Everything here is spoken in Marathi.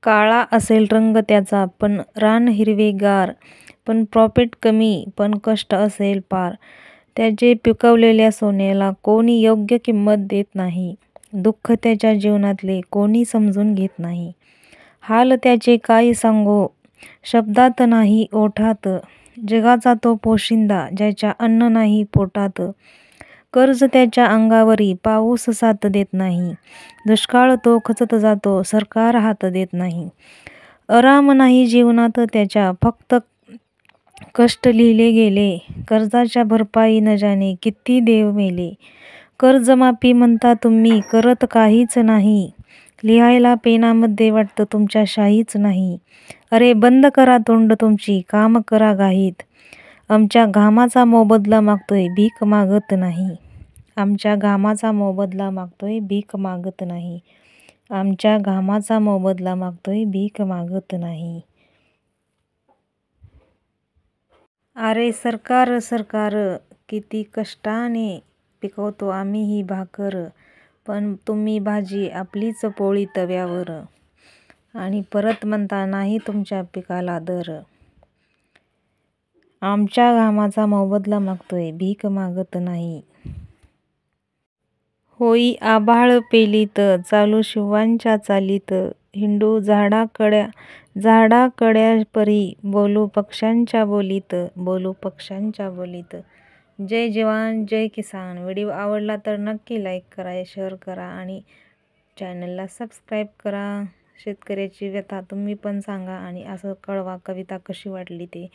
काळा असेल रंग त्याचा पण रान हिरवेगार, पण प्रॉफिट कमी, पण कष्ट असेल पार. त्याचे पिकवलेल्या सोन्याला कोणी योग्य किंमत देत नाही. दुःख त्याच्या जीवनातले कोणी समजून घेत नाही. हाल त्याचे काय सांगू, शब्दात नाही ओठात. जगाचा तो पोशिंदा, ज्याच्या अन्न नाही पोटात. कर्ज त्याच्या अंगावरी, पाऊस साथ देत नाही. दुष्काळ तो खचत जातो, सरकार हात देत नाही. आराम नाही जीवनात त्याच्या, फक्त कष्ट लिहिले गेले. कर्जाच्या भरपाई न जाणे किती देव मेले. कर्जमाफी म्हणता तुम्ही, करत काहीच नाही. लिहायला पेनामध्ये वाटतं तुमच्या शाहीच नाही. अरे बंद करा तोंड तुमची, काम करा घाईत. आमच्या घामाचा मोबदला मागतोय, भीक मागत नाही. आमच्या घामाचा मोबदला मागतोय, भीक मागत नाही. आमच्या घामाचा मोबदला मागतोय, भीक मागत नाही. अरे सरकार सरकार, किती कष्टाने पिकवतो आम्ही ही भाकर, पण तुम्ही भाजी आपलीच पोळी तव्यावर. आणि परत म्हणता नाही तुमच्या पिकाला दर. आमच्या घामाचा मोबदला मागतोय, भीक मागत नाही. होई आभाळ पेलीत, चालू शिवांच्या चालीत. हिंडू झाडाकड्या परी, बोलू पक्ष्यांच्या बोलीत, बोलू पक्ष्यांच्या बोलीत. जय जवान जय किसान. व्हिडिओ आवडला तर नक्की लाईक करा, शेअर करा आणि चॅनलला सबस्क्राईब करा. शेतकऱ्याची व्यथा तुम्ही पण सांगा आणि असं कळवा कविता कशी वाटली ते.